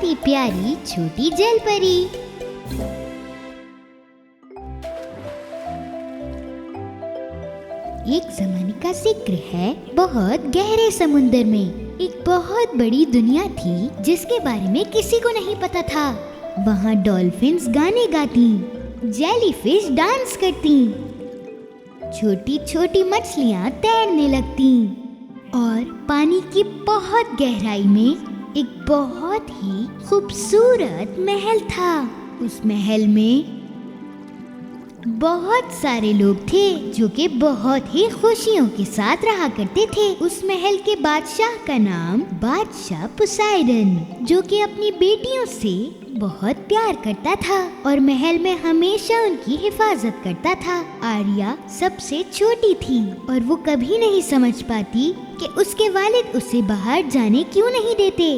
प्यारी प्यारी छोटी जलपरी। एक जमाने का जिक्र है, बहुत गहरे समुंदर में एक बहुत बड़ी दुनिया थी जिसके बारे में किसी को नहीं पता था। वहाँ डॉल्फिन्स गाने गाती, जेलीफिश डांस करती, छोटी छोटी मछलियाँ तैरने लगती और पानी की बहुत गहराई में एक बहुत ही खूबसूरत महल था। उस महल में बहुत सारे लोग थे जो कि बहुत ही खुशियों के साथ रहा करते थे। उस महल के बादशाह का नाम बादशाह पोसाइडन, जो कि अपनी बेटियों से बहुत प्यार करता था और महल में हमेशा उनकी हिफाजत करता था। आर्या सबसे छोटी थी और वो कभी नहीं समझ पाती कि उसके वालिद उसे बाहर जाने क्यों नहीं देते।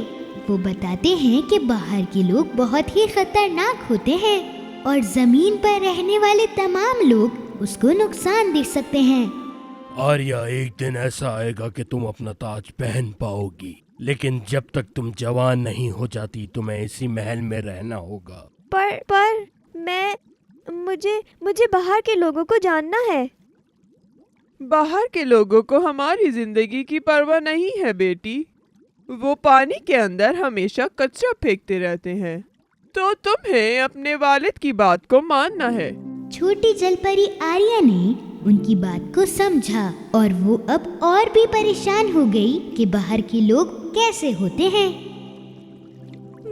वो बताते हैं कि बाहर के लोग बहुत ही खतरनाक होते हैं और जमीन पर रहने वाले तमाम लोग उसको नुकसान दे सकते हैं। आर्या, एक दिन ऐसा आएगा कि तुम अपना ताज पहन पाओगी, लेकिन जब तक तुम जवान नहीं हो जाती तुम्हें इसी महल में रहना होगा। पर मुझे बाहर के लोगों को जानना है। बाहर के लोगों को हमारी जिंदगी की परवाह नहीं है बेटी। वो पानी के अंदर हमेशा कचरा फेंकते रहते हैं, तो तुम्हें अपने वालिद की बात को मानना है। छोटी जलपरी आर्या ने उनकी बात को समझा और वो अब और भी परेशान हो गई कि बाहर के लोग कैसे होते हैं।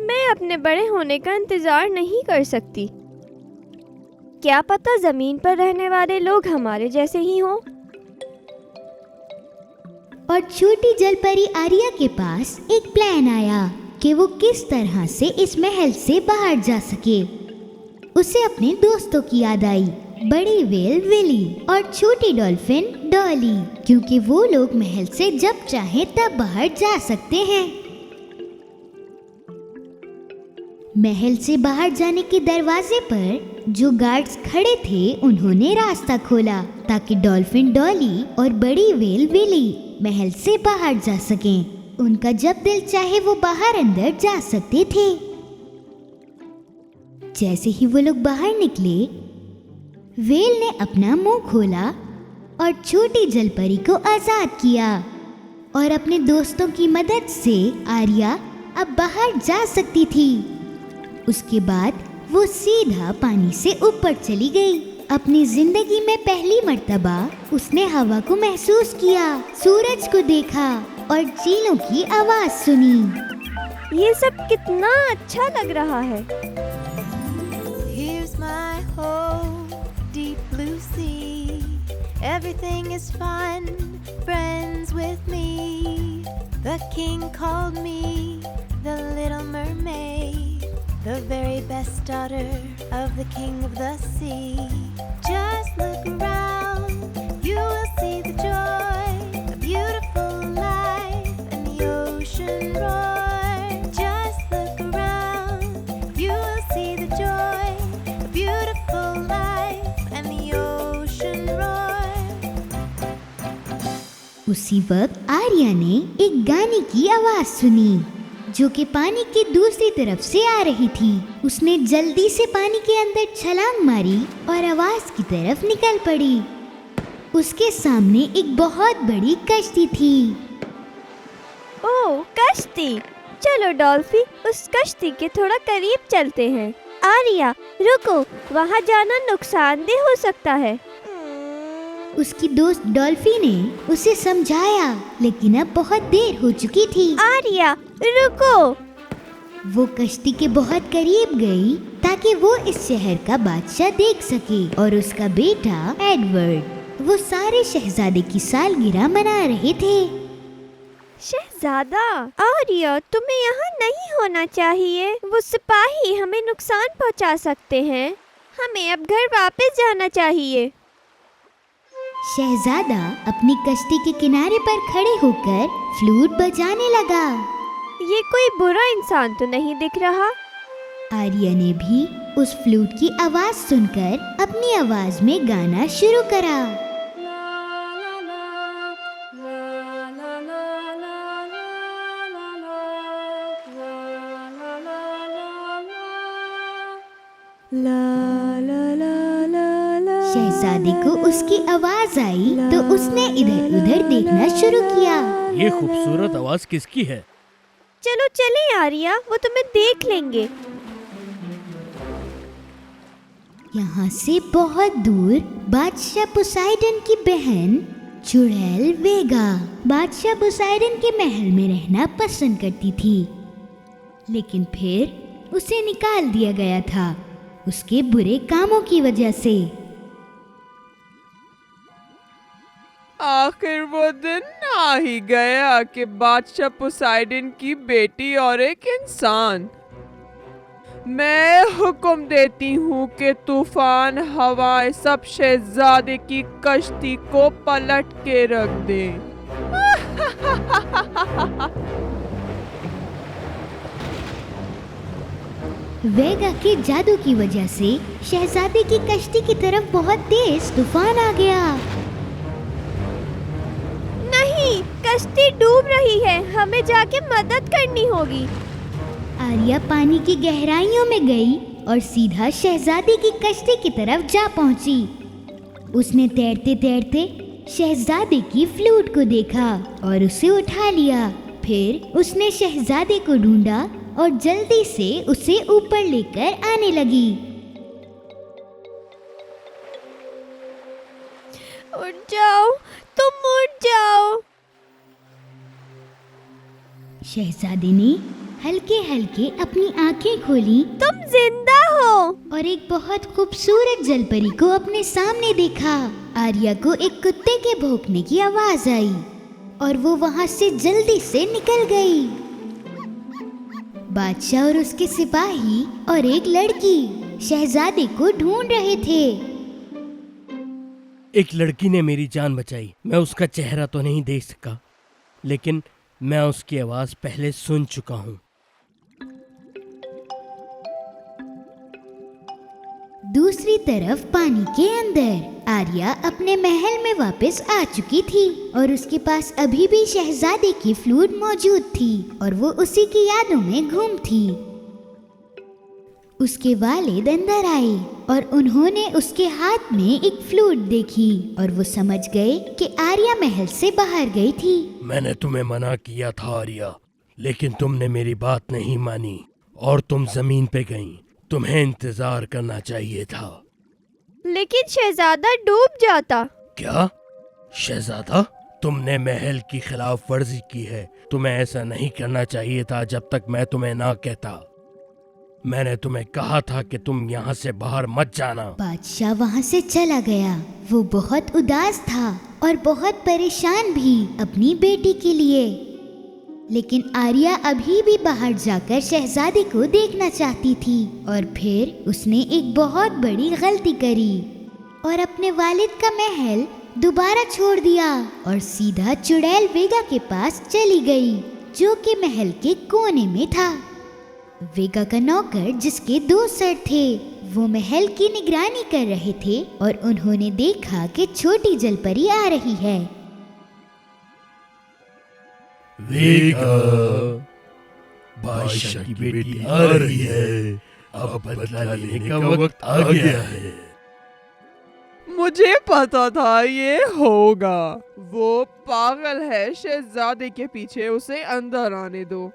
मैं अपने बड़े होने का इंतजार नहीं कर सकती। क्या पता जमीन पर रहने वाले लोग हमारे जैसे ही हों। और छोटी जलपरी आर्या के पास एक प्लान आया कि वो किस तरह से इस महल से बाहर जा सके। उसे अपने दोस्तों की याद आई, बड़ी व्हेल विली और छोटी डॉल्फिन डॉली, क्योंकि वो लोग महल से जब चाहे तब बाहर जा सकते हैं। महल से बाहर जाने के दरवाजे पर जो गार्ड्स खड़े थे उन्होंने रास्ता खोला ताकि डॉल्फिन डॉली और बड़ी व्हेल विली महल से बाहर जा सकें। उनका जब दिल चाहे वो बाहर अंदर जा सकते थे। जैसे ही वो लोग बाहर निकले, व्हेल ने अपना मुंह खोला और छोटी जलपरी को आजाद किया और अपने दोस्तों की मदद से आर्या अब बाहर जा सकती थी। उसके बाद वो सीधा पानी से ऊपर चली गई। अपनी जिंदगी में पहली मर्तबा उसने हवा को महसूस किया, सूरज को देखा और चीलों की आवाज सुनी। ये सब कितना अच्छा लग रहा है। Here's my whole deep blue sea. Everything is fun, friends with me. The king called me the little mermaid, the very best daughter of the king of the sea. Just look around, you will see the joy, a beautiful life and the ocean roar. Just look around, you will see the joy, a beautiful life and the ocean roar. उसी वक्त आर्या ने एक गाने की आवाज सुनी जो कि पानी के दूसरी तरफ से आ रही थी। उसने जल्दी से पानी के अंदर छलांग मारी और आवाज की तरफ निकल पड़ी। उसके सामने एक बहुत बड़ी कश्ती थी। ओह, कश्ती! चलो डॉल्फी, उस कश्ती के थोड़ा करीब चलते हैं। आर्या, रुको, वहाँ जाना नुकसानदेह हो सकता है। उसकी दोस्त डॉल्फी ने उसे समझाया, लेकिन अब बहुत देर हो चुकी थी। आर्या, रुको! वो कश्ती के बहुत करीब गई ताकि वो इस शहर का बादशाह देख सके और उसका बेटा एडवर्ड। वो सारे शहजादे की सालगिरह मना रहे थे। शहजादा, आर्या, तुम्हें यहाँ नहीं होना चाहिए। वो सिपाही हमें नुकसान पहुँचा सकते हैं। हमें अब घर वापस जाना चाहिए। शहजादा अपनी कश्ती के किनारे पर खड़े होकर फ्लूट बजाने लगा। ये कोई बुरा इंसान तो नहीं दिख रहा। आर्या ने भी उस फ्लूट की आवाज सुनकर अपनी आवाज में गाना शुरू करा। ला ला ला ला ला। शहजादे को उसकी आवाज आई तो उसने इधर उधर देखना शुरू किया। ये खूबसूरत आवाज किसकी है? चलो चले आर्या, वो तुम्हें देख लेंगे। यहाँ से बहुत दूर बादशाह पोसाइडन की बहन चुड़ैल वेगा बादशाह पोसाइडन के महल में रहना पसंद करती थी, लेकिन फिर उसे निकाल दिया गया था उसके बुरे कामों की वजह से। आखिर वो दिन आ ही गया कि बादशाह पोसाइडन की बेटी और एक इंसान। मैं हुक्म देती हूँ कि तूफान हवाएं सब शहजादे की कश्ती को पलट के रख दे। वेगा के जादू की वजह से शहजादे की कश्ती की तरफ बहुत तेज तूफान आ गया। नहीं, कश्ती डूब रही है, हमें जाके मदद करनी होगी। आर्या पानी की गहराइयों में गई और सीधा शहजादी की कश्ती की तरफ जा पहुंची। उसने तैरते तैरते शहजादे की फ्लूट को देखा और उसे उठा लिया। फिर उसने शहजादे को ढूंढा और जल्दी से उसे ऊपर लेकर आने लगी। उठ जाओ, तुम उठ जाओ। शहजादे ने हल्के हल्के अपनी आंखें खोली तुम जिंदा हो। और एक बहुत खूबसूरत जलपरी को अपने सामने देखा। आर्या को एक कुत्ते के भौंकने की आवाज आई और वो वहां से जल्दी से निकल गई। बादशाह और उसके सिपाही और एक लड़की शहजादे को ढूंढ रहे थे। एक लड़की ने मेरी जान बचाई। मैं उसका चेहरा तो नहीं देख सका, लेकिन मैं उसकी आवाज पहले सुन चुका हूँ। दूसरी तरफ पानी के अंदर आर्या अपने महल में वापस आ चुकी थी और उसके पास अभी भी शहजादे की फ्लूट मौजूद थी और वो उसी की यादों में घूम थी। उसके वालिद अंदर आए और उन्होंने उसके हाथ में एक फ्लूट देखी और वो समझ गए कि आर्या महल से बाहर गई थी। मैंने तुम्हें मना किया था आर्या, लेकिन तुमने मेरी बात नहीं मानी और तुम जमीन पे गईं। तुम्हें इंतजार करना चाहिए था। लेकिन शहजादा डूब जाता। क्या? शहजादा? तुमने महल की खिलाफ वर्जी की है। तुम्हें ऐसा नहीं करना चाहिए था जब तक मैं तुम्हें ना कहता। मैंने तुम्हें कहा था कि तुम यहाँ से बाहर मत जाना। बादशाह वहाँ से चला गया। वो बहुत उदास था और बहुत परेशान भी अपनी बेटी के लिए। लेकिन आर्या अभी भी बाहर जाकर शहजादे को देखना चाहती थी और फिर उसने एक बहुत बड़ी गलती करी और अपने वालिद का महल दोबारा छोड़ दिया और सीधा चुड़ैल वेगा के पास चली गई, जो कि महल के कोने में था। वेगा का नौकर, जिसके 2 सर थे, वो महल की निगरानी कर रहे थे और उन्होंने देखा कि छोटी जलपरी आ रही है। वेगा, बादशाह की बेटी आ रही है। अब बदला लेने का वक्त आ गया है। मुझे पता था ये होगा। वो पागल है, शहजादे के पीछे, उसे अंदर आने दो।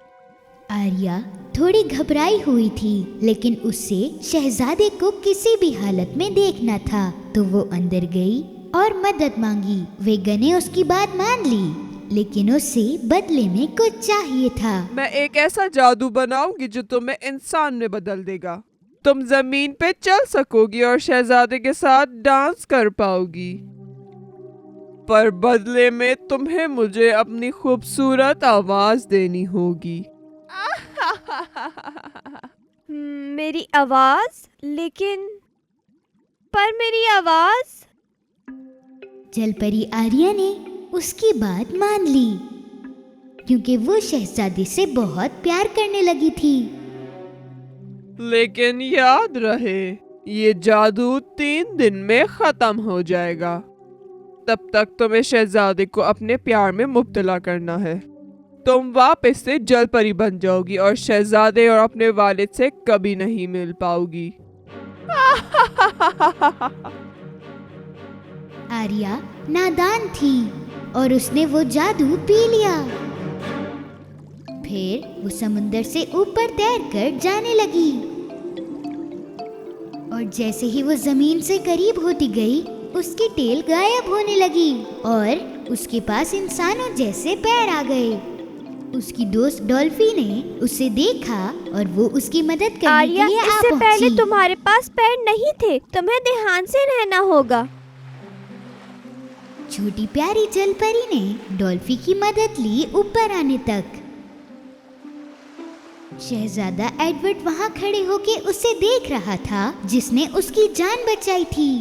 आर्या थोड़ी घबराई हुई थी, लेकिन उसे शहजादे को किसी भी हालत में देखना था, तो वो अंदर गई और मदद मांगी। वेगा ने उसकी बात मान ली, लेकिन उसे बदले में कुछ चाहिए था। मैं एक ऐसा जादू बनाऊंगी जो तुम्हें इंसान में बदल देगा। तुम जमीन पे चल सकोगी और शहजादे के साथ डांस कर पाओगी, पर बदले में तुम्हें मुझे अपनी खूबसूरत आवाज देनी होगी। मेरी आवाज? लेकिन पर मेरी आवाज? जलपरी आर्या ने उसकी बात मान ली, क्योंकि वो शहजादे से बहुत प्यार करने लगी थी। लेकिन याद रहे, ये जादू 3 दिन में खत्म हो जाएगा। तब तक तुम्हें शहजादे को अपने प्यार में मुब्तला करना है। तुम वापस से जलपरी बन जाओगी और शहजादे और अपने वालिद से कभी नहीं मिल पाओगी। आर्या नादान थी और उसने वो जादू पी लिया। फिर वो समुंदर से ऊपर तैरकर जाने लगी और जैसे ही वो जमीन से करीब होती गई, उसकी टेल गायब होने लगी और उसके पास इंसानों जैसे पैर आ गए। उसकी दोस्त डॉल्फी ने उसे देखा और वो उसकी मदद करने आर्या, के लिए आ इससे पहले पहुंची। तुम्हारे पास पैर नहीं थे, तुम्हें ध्यान से रहना होगा। छोटी प्यारी जलपरी ने डॉल्फी की मदद ली ऊपर आने तक। शहजादा एडवर्ड वहाँ खड़े होके उसे देख रहा था जिसने उसकी जान बचाई थी।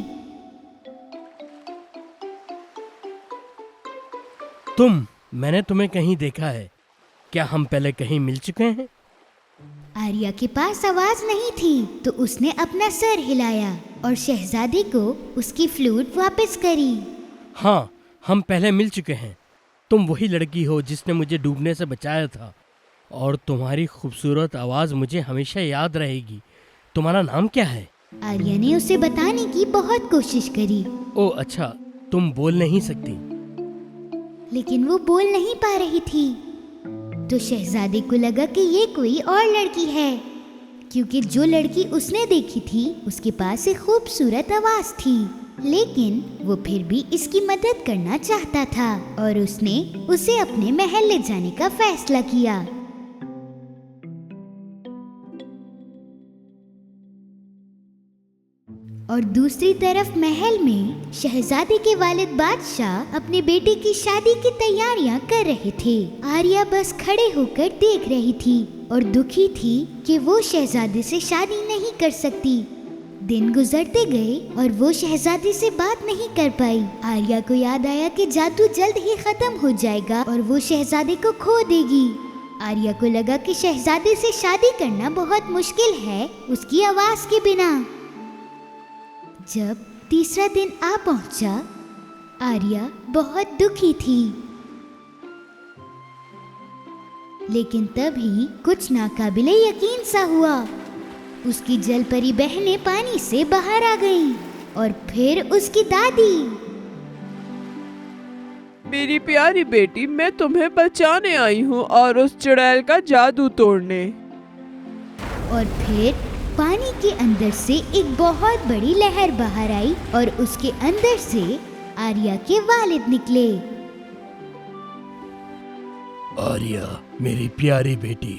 मैंने तुम्हें कहीं देखा है। क्या हम पहले कहीं मिल चुके हैं? आर्या के पास आवाज नहीं थी तो उसने अपना सर हिलाया और शहजादे को उसकी फ्लूट वापस करी। हाँ, हम पहले मिल चुके हैं। तुम वही लड़की हो जिसने मुझे डूबने से बचाया था और तुम्हारी खूबसूरत आवाज मुझे हमेशा याद रहेगी। तुम्हारा नाम क्या है? आर्या ने उसे बताने की बहुत कोशिश करी, ओ अच्छा, तुम बोल नहीं सकती। लेकिन वो बोल नहीं पा रही थी। तो शहजादे को लगा कि ये कोई और लड़की है, क्योंकि जो लड़की उसने देखी थी उसके पास एक खूबसूरत आवाज थी। लेकिन वो फिर भी इसकी मदद करना चाहता था और उसने उसे अपने महल ले जाने का फैसला किया। और दूसरी तरफ महल में शहजादे के वालिद बादशाह अपने बेटे की शादी की तैयारियां कर रहे थे। आर्या बस खड़े होकर देख रही थी और दुखी थी कि वो शहजादे से शादी नहीं कर सकती। दिन गुजरते गए और वो शहजादे से बात नहीं कर पाई। आर्या को याद आया कि जादू जल्द ही खत्म हो जाएगा और वो शहजादे को खो देगी। आर्या को लगा कि शहजादे से शादी करना बहुत मुश्किल है उसकी आवाज के बिना। जब तीसरा दिन आ पहुंचा, आर्या बहुत दुखी थी। लेकिन तभी कुछ नाकाबिले यकीन सा हुआ। उसकी जलपरी बहनें पानी से बाहर आ गईं और फिर उसकी दादी। मेरी प्यारी बेटी, मैं तुम्हें बचाने आई हूँ और उस चुड़ैल का जादू तोड़ने। और फिर पानी के अंदर से एक बहुत बड़ी लहर बाहर आई और उसके अंदर से आर्या के वालिद निकले। आर्या, मेरी प्यारी बेटी,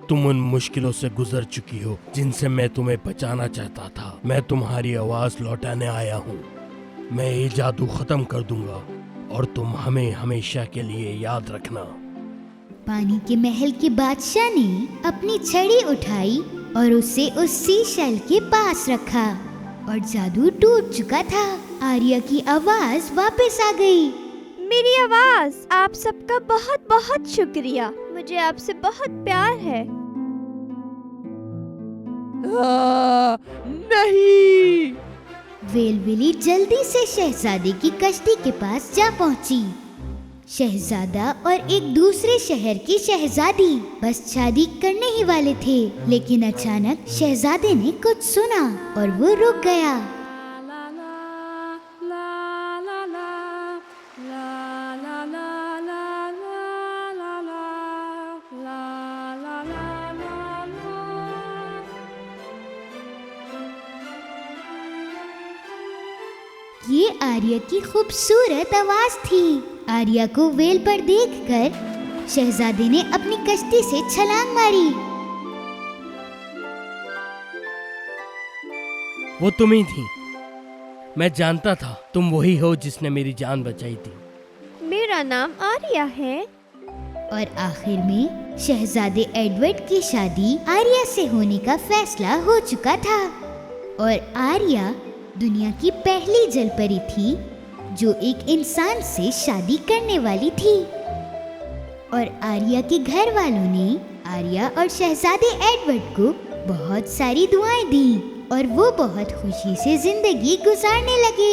तुम उन मुश्किलों से गुजर चुकी हो जिनसे मैं तुम्हें बचाना चाहता था। मैं तुम्हारी आवाज लौटाने आया हूँ। मैं ये जादू खत्म कर दूंगा और तुम हमें हमेशा के लिए याद रखना। पानी के महल के बादशाह ने अपनी छड़ी उठाई और उसे उस सीशेल के पास रखा और जादू टूट चुका था। आर्या की आवाज वापस आ गई। मेरी आवाज, आप सबका बहुत बहुत शुक्रिया। मुझे आपसे बहुत प्यार है। नहीं। वेलविली जल्दी से शहजादे की कश्ती के पास जा पहुंची। शहजादा और एक दूसरे शहर की शहजादी बस शादी करने ही वाले थे, लेकिन अचानक शहजादे ने कुछ सुना और वो रुक गया। ये आर्या की खूबसूरत आवाज थी। आर्या को वेल पर देखकर शहजादे ने अपनी कश्ती से छलांग मारी। वो तुम ही थी। मैं जानता था तुम वही हो जिसने मेरी जान बचाई थी। मेरा नाम आर्या है। और आखिर में शहजादे एडवर्ड की शादी आर्या से होने का फैसला हो चुका था और आर्या दुनिया की पहली जलपरी थी जो एक इंसान से शादी करने वाली थी। और आर्या के घर वालों ने आर्या और शहजादे एडवर्ड को बहुत सारी दुआएं दी और वो बहुत खुशी से जिंदगी गुजारने लगे।